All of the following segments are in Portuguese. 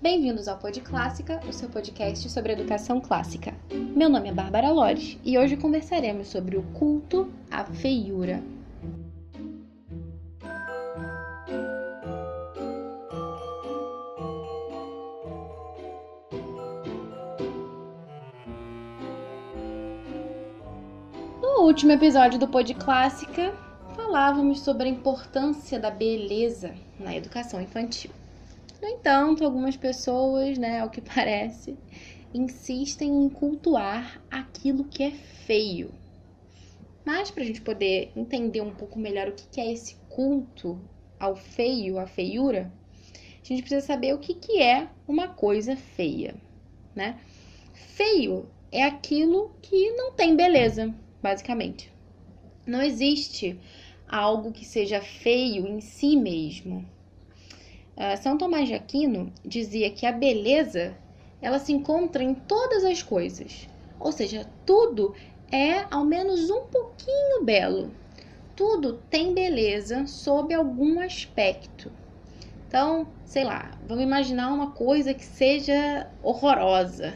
Bem-vindos ao Pod Clássica, o seu podcast sobre educação clássica. Meu nome é Bárbara Lores e hoje conversaremos sobre o culto à feiura. No último episódio do Pod Clássica, falávamos sobre a importância da beleza na educação infantil. No entanto, algumas pessoas, ao que parece, insistem em cultuar aquilo que é feio. Mas para a gente poder entender um pouco melhor o que é esse culto ao feio, à feiura, a gente precisa saber o que é uma coisa feia, né? Feio é aquilo que não tem beleza, basicamente. Não existe algo que seja feio em si mesmo. São Tomás de Aquino dizia que a beleza, ela se encontra em todas as coisas. Ou seja, tudo é ao menos um pouquinho belo. Tudo tem beleza sob algum aspecto. Então, sei lá, vamos imaginar uma coisa que seja horrorosa,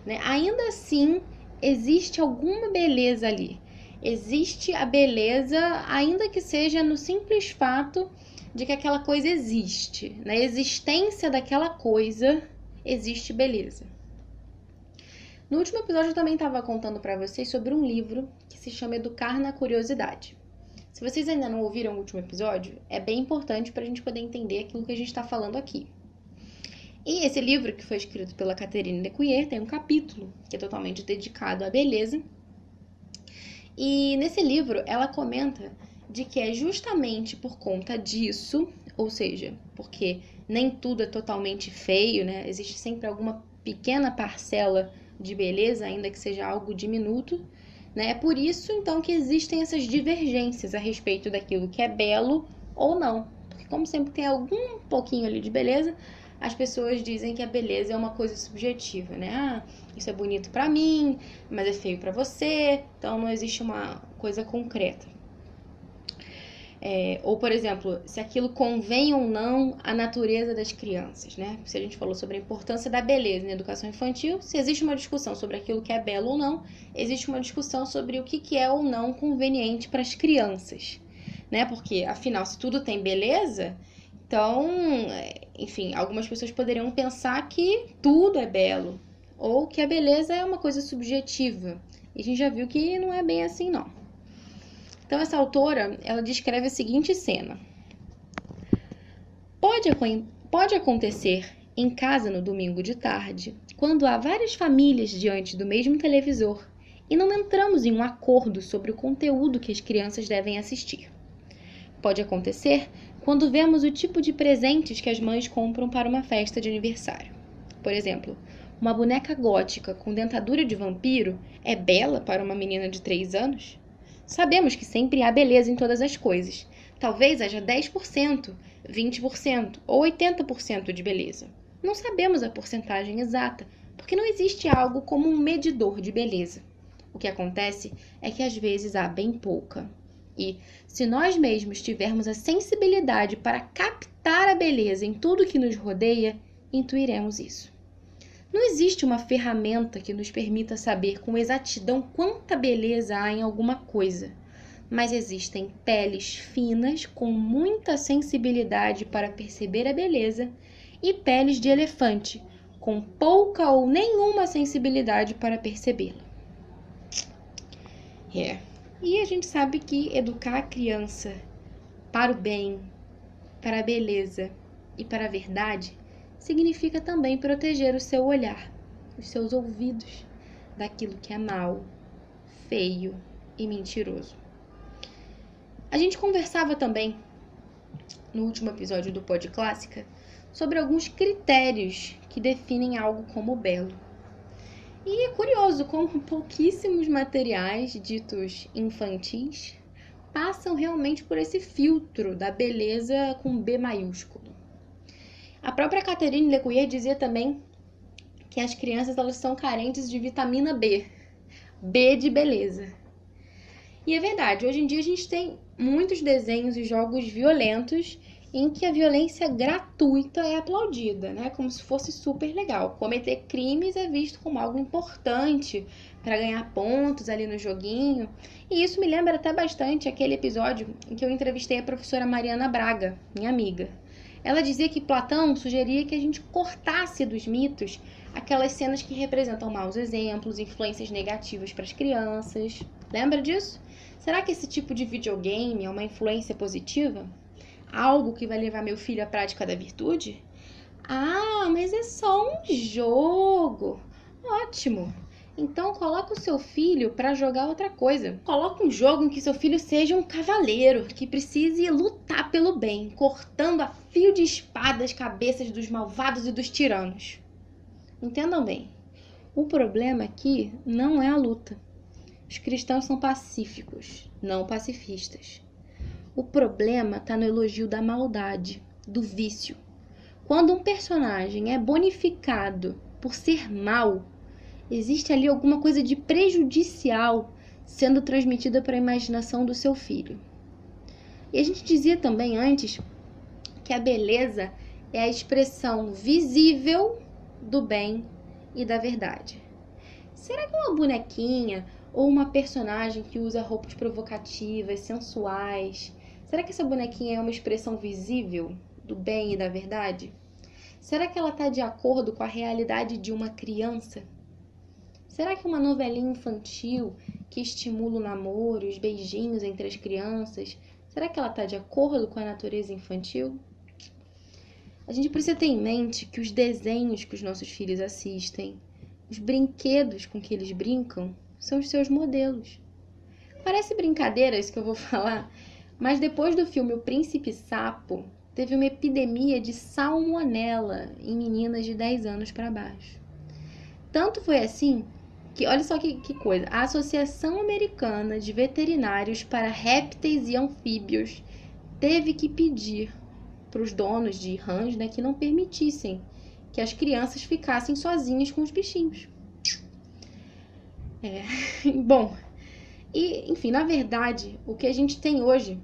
né? Ainda assim, existe alguma beleza ali. Existe a beleza, ainda que seja no simples fato de que aquela coisa existe. Na existência daquela coisa, existe beleza. No último episódio eu também estava contando para vocês sobre um livro que se chama Educar na Curiosidade. Se vocês ainda não ouviram o último episódio, é bem importante para a gente poder entender aquilo que a gente está falando aqui. E esse livro, que foi escrito pela Catherine Lecuyer, tem um capítulo que é totalmente dedicado à beleza. E nesse livro ela comenta de que é justamente por conta disso, ou seja, porque nem tudo é totalmente feio, né? Existe sempre alguma pequena parcela de beleza, ainda que seja algo diminuto, né? É por isso, então, que existem essas divergências a respeito daquilo que é belo ou não. Porque como sempre tem algum pouquinho ali de beleza, as pessoas dizem que a beleza é uma coisa subjetiva, né? Isso é bonito pra mim, mas é feio pra você, então não existe uma coisa concreta. Ou, por exemplo, se aquilo convém ou não à natureza das crianças, né? Se a gente falou sobre a importância da beleza na educação infantil, se existe uma discussão sobre aquilo que é belo ou não, existe uma discussão sobre o que é ou não conveniente para as crianças, né? Porque, afinal, se tudo tem beleza, então, enfim, algumas pessoas poderiam pensar que tudo é belo, ou que a beleza é uma coisa subjetiva. E a gente já viu que não é bem assim, não. Então, essa autora, ela descreve a seguinte cena. Pode acontecer em casa no domingo de tarde, quando há várias famílias diante do mesmo televisor e não entramos em um acordo sobre o conteúdo que as crianças devem assistir. Pode acontecer quando vemos o tipo de presentes que as mães compram para uma festa de aniversário. Por exemplo, uma boneca gótica com dentadura de vampiro é bela para uma menina de 3 anos? Sabemos que sempre há beleza em todas as coisas. Talvez haja 10%, 20% ou 80% de beleza. Não sabemos a porcentagem exata, porque não existe algo como um medidor de beleza. O que acontece é que às vezes há bem pouca. E, se nós mesmos tivermos a sensibilidade para captar a beleza em tudo que nos rodeia, intuiremos isso. Não existe uma ferramenta que nos permita saber com exatidão quanta beleza há em alguma coisa, mas existem peles finas com muita sensibilidade para perceber a beleza e peles de elefante com pouca ou nenhuma sensibilidade para percebê-la. E a gente sabe que educar a criança para o bem, para a beleza e para a verdade significa também proteger o seu olhar, os seus ouvidos, daquilo que é mau, feio e mentiroso. A gente conversava também, no último episódio do Pod Clássica, sobre alguns critérios que definem algo como belo. E é curioso como pouquíssimos materiais ditos infantis passam realmente por esse filtro da beleza com B maiúsculo. A própria Catherine Lecuyer dizia também que as crianças elas são carentes de vitamina B, B de beleza. E é verdade, hoje em dia a gente tem muitos desenhos e jogos violentos em que a violência gratuita é aplaudida, né? Como se fosse super legal. Cometer crimes é visto como algo importante para ganhar pontos ali no joguinho. E isso me lembra até bastante aquele episódio em que eu entrevistei a professora Mariana Braga, minha amiga. Ela dizia que Platão sugeria que a gente cortasse dos mitos aquelas cenas que representam maus exemplos, influências negativas para as crianças. Lembra disso? Será que esse tipo de videogame é uma influência positiva? Algo que vai levar meu filho à prática da virtude? Ah, mas é só um jogo. Ótimo. Então coloca o seu filho para jogar outra coisa. Coloca um jogo em que seu filho seja um cavaleiro, que precise lutar pelo bem, cortando a fio de espada as cabeças dos malvados e dos tiranos. Entendam bem, o problema aqui não é a luta. Os cristãos são pacíficos, não pacifistas. O problema está no elogio da maldade, do vício. Quando um personagem é bonificado por ser mau, existe ali alguma coisa de prejudicial sendo transmitida para a imaginação do seu filho. E a gente dizia também antes que a beleza é a expressão visível do bem e da verdade. Será que uma bonequinha ou uma personagem que usa roupas provocativas, sensuais, será que essa bonequinha é uma expressão visível do bem e da verdade? Será que ela está de acordo com a realidade de uma criança? Será que uma novelinha infantil que estimula o namoro, os beijinhos entre as crianças, será que ela está de acordo com a natureza infantil? A gente precisa ter em mente que os desenhos que os nossos filhos assistem, os brinquedos com que eles brincam, são os seus modelos. Parece brincadeira isso que eu vou falar, mas depois do filme O Príncipe Sapo, teve uma epidemia de salmonela em meninas de 10 anos para baixo. Tanto foi assim que, olha só que coisa, a Associação Americana de Veterinários para Répteis e Anfíbios teve que pedir para os donos de rãs, né, que não permitissem que as crianças ficassem sozinhas com os bichinhos. Bom, e enfim, na verdade, o que a gente tem hoje,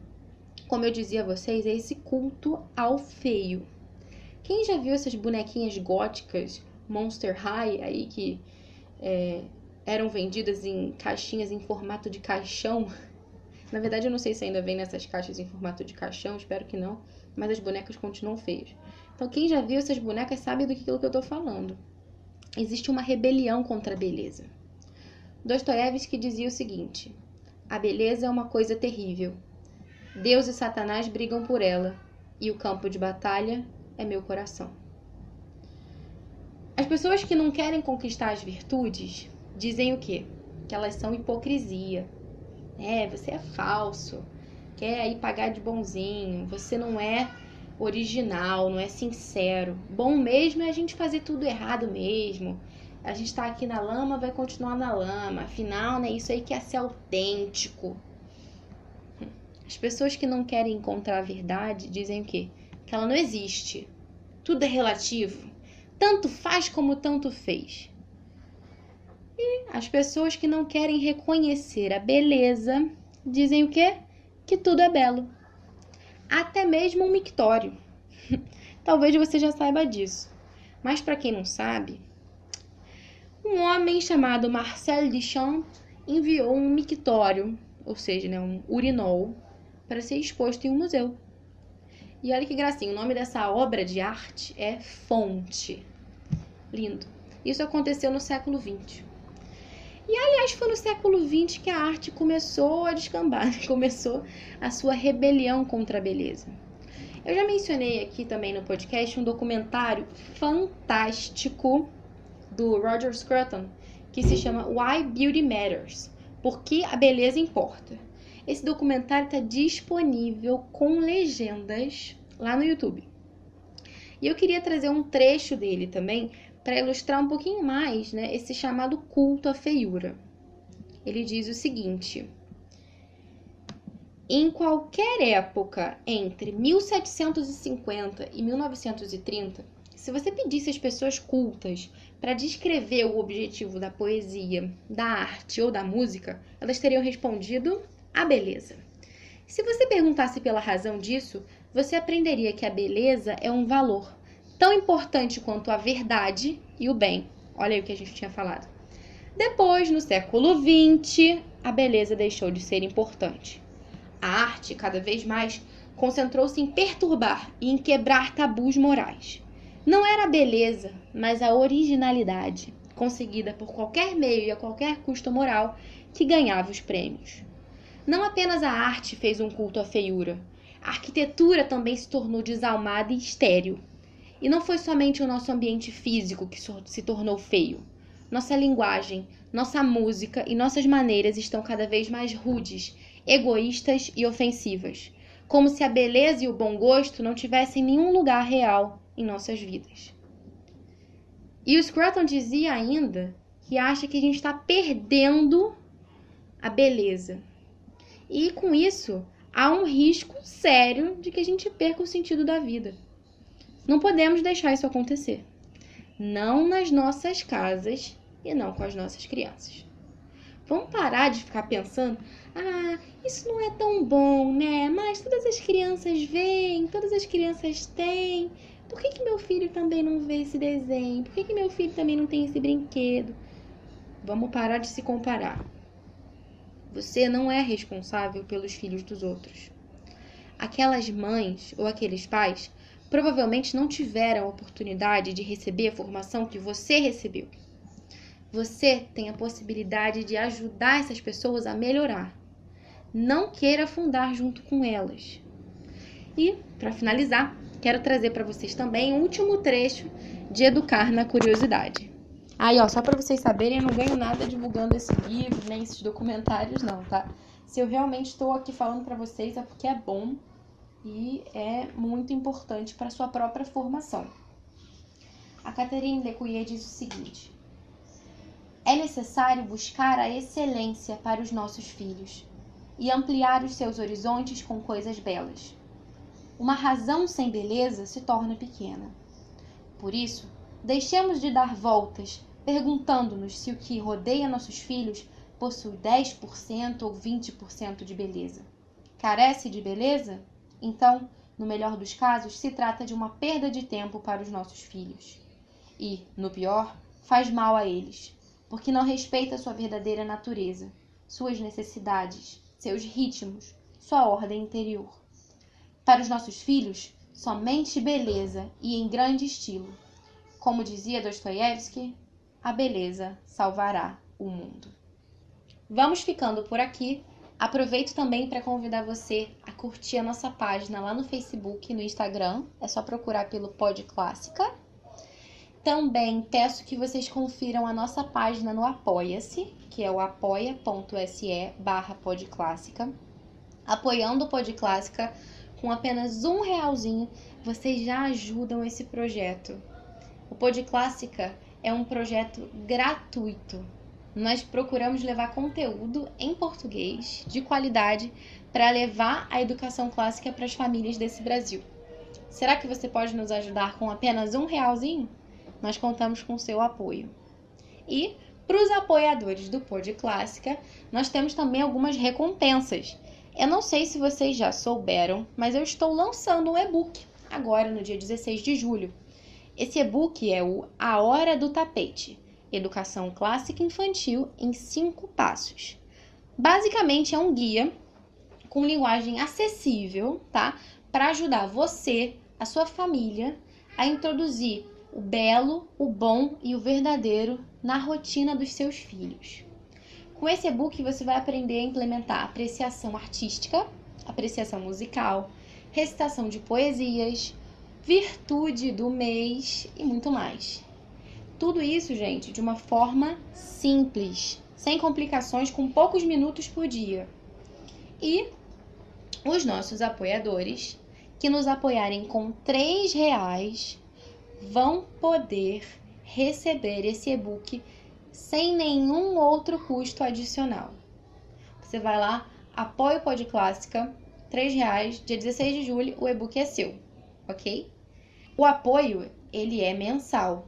como eu dizia a vocês, é esse culto ao feio. Quem já viu essas bonequinhas góticas Monster High aí que eram vendidas em caixinhas em formato de caixão? Na verdade, eu não sei se ainda vem nessas caixas em formato de caixão, espero que não, mas as bonecas continuam feias. Então, quem já viu essas bonecas sabe do que eu tô falando. Existe uma rebelião contra a beleza. Dostoiévski dizia o seguinte: a beleza é uma coisa terrível. Deus e Satanás brigam por ela, e o campo de batalha é meu coração. As pessoas que não querem conquistar as virtudes dizem o quê? Que elas são hipocrisia. Você é falso, quer aí pagar de bonzinho, você não é original, não é sincero. Bom mesmo é a gente fazer tudo errado mesmo. A gente tá aqui na lama, vai continuar na lama. Afinal, né, isso aí que é ser autêntico. As pessoas que não querem encontrar a verdade dizem o quê? Que ela não existe. Tudo é relativo. Tanto faz como tanto fez. E as pessoas que não querem reconhecer a beleza dizem o quê? Que tudo é belo. Até mesmo um mictório. Talvez você já saiba disso. Mas para quem não sabe, um homem chamado Marcel Duchamp enviou um mictório, ou seja, né, um urinol, para ser exposto em um museu. E olha que gracinha, o nome dessa obra de arte é Fonte. Lindo. Isso aconteceu no século XX. E, aliás, foi no século XX que a arte começou a descambar, né? Começou a sua rebelião contra a beleza. Eu já mencionei aqui também no podcast um documentário fantástico do Roger Scruton, que se chama Why Beauty Matters, Por que a Beleza Importa. Esse documentário está disponível com legendas lá no YouTube. E eu queria trazer um trecho dele também para ilustrar um pouquinho mais, né, esse chamado culto à feiura. Ele diz o seguinte: em qualquer época entre 1750 e 1930, se você pedisse às pessoas cultas para descrever o objetivo da poesia, da arte ou da música, elas teriam respondido a beleza. Se você perguntasse pela razão disso, você aprenderia que a beleza é um valor tão importante quanto a verdade e o bem. Olha aí o que a gente tinha falado. Depois, no século XX, a beleza deixou de ser importante. A arte, cada vez mais, concentrou-se em perturbar e em quebrar tabus morais. Não era a beleza, mas a originalidade, conseguida por qualquer meio e a qualquer custo moral, que ganhava os prêmios. Não apenas a arte fez um culto à feiura, a arquitetura também se tornou desalmada e estéril. E não foi somente o nosso ambiente físico que se tornou feio. Nossa linguagem, nossa música e nossas maneiras estão cada vez mais rudes, egoístas e ofensivas, como se a beleza e o bom gosto não tivessem nenhum lugar real em nossas vidas. E o Scruton dizia ainda que acha que a gente está perdendo a beleza. E com isso, há um risco sério de que a gente perca o sentido da vida. Não podemos deixar isso acontecer. Não nas nossas casas e não com as nossas crianças. Vamos parar de ficar pensando, isso não é tão bom, né? Mas todas as crianças veem, todas as crianças têm. Por que meu filho também não vê esse desenho? Por que meu filho também não tem esse brinquedo? Vamos parar de se comparar. Você não é responsável pelos filhos dos outros. Aquelas mães ou aqueles pais provavelmente não tiveram a oportunidade de receber a formação que você recebeu. Você tem a possibilidade de ajudar essas pessoas a melhorar. Não queira afundar junto com elas. E, para finalizar, quero trazer para vocês também o último trecho de Educar na Curiosidade. Aí, só para vocês saberem, eu não ganho nada divulgando esse livro, nem esses documentários, não, tá? Se eu realmente estou aqui falando para vocês é porque é bom e é muito importante para a sua própria formação. A Catherine Lecuyer diz o seguinte: é necessário buscar a excelência para os nossos filhos e ampliar os seus horizontes com coisas belas. Uma razão sem beleza se torna pequena. Por isso, deixemos de dar voltas perguntando-nos se o que rodeia nossos filhos possui 10% ou 20% de beleza. Carece de beleza? Então, no melhor dos casos, se trata de uma perda de tempo para os nossos filhos. E, no pior, faz mal a eles, porque não respeita sua verdadeira natureza, suas necessidades, seus ritmos, sua ordem interior. Para os nossos filhos, somente beleza e em grande estilo. Como dizia Dostoiévski, a beleza salvará o mundo. Vamos ficando por aqui. Aproveito também para convidar você a curtir a nossa página lá no Facebook e no Instagram. É só procurar pelo Pod Clássica. Também peço que vocês confiram a nossa página no Apoia-se, que é o apoia.se/podclássica. Apoiando o Pod Clássica com apenas R$1, vocês já ajudam esse projeto. O Pod Clássica é um projeto gratuito. Nós procuramos levar conteúdo em português de qualidade para levar a educação clássica para as famílias desse Brasil. Será que você pode nos ajudar com apenas R$1? Nós contamos com seu apoio. E para os apoiadores do Pod Clássica, nós temos também algumas recompensas. Eu não sei se vocês já souberam, mas eu estou lançando um e-book agora no dia 16 de julho. Esse e-book é o A Hora do Tapete, Educação Clássica Infantil em 5 passos. Basicamente é um guia com linguagem acessível, tá? Para ajudar você, a sua família, a introduzir o belo, o bom e o verdadeiro na rotina dos seus filhos. Com esse e-book você vai aprender a implementar apreciação artística, apreciação musical, recitação de poesias, virtude do mês e muito mais. Tudo isso, gente, de uma forma simples, sem complicações, com poucos minutos por dia. E os nossos apoiadores, que nos apoiarem com R$3, vão poder receber esse e-book sem nenhum outro custo adicional. Você vai lá, apoia o Pod Clássica, R$3, dia 16 de julho, o e-book é seu, ok? O apoio, ele é mensal,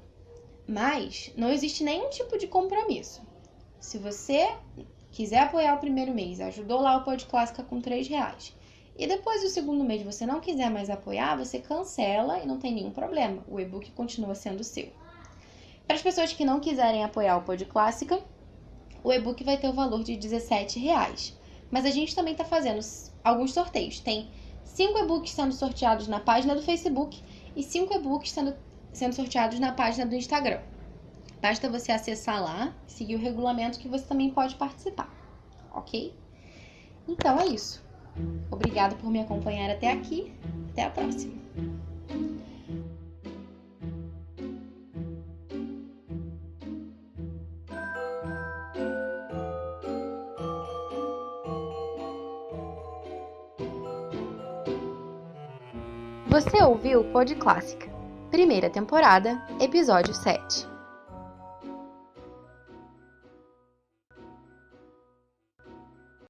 mas não existe nenhum tipo de compromisso. Se você quiser apoiar o primeiro mês, ajudou lá o Pod Clássica com R$3, E depois do segundo mês você não quiser mais apoiar, você cancela e não tem nenhum problema. O e-book continua sendo seu. Para as pessoas que não quiserem apoiar o Pod Clássica, o e-book vai ter o valor de R$17. Mas a gente também está fazendo alguns sorteios. Tem 5 e-books sendo sorteados na página do Facebook e 5 e-books sendo sorteados na página do Instagram. Basta você acessar lá, seguir o regulamento que você também pode participar, ok? Então é isso. Obrigada por me acompanhar até aqui. Até a próxima. Você ouviu o Pod Clássica, primeira temporada, episódio 7.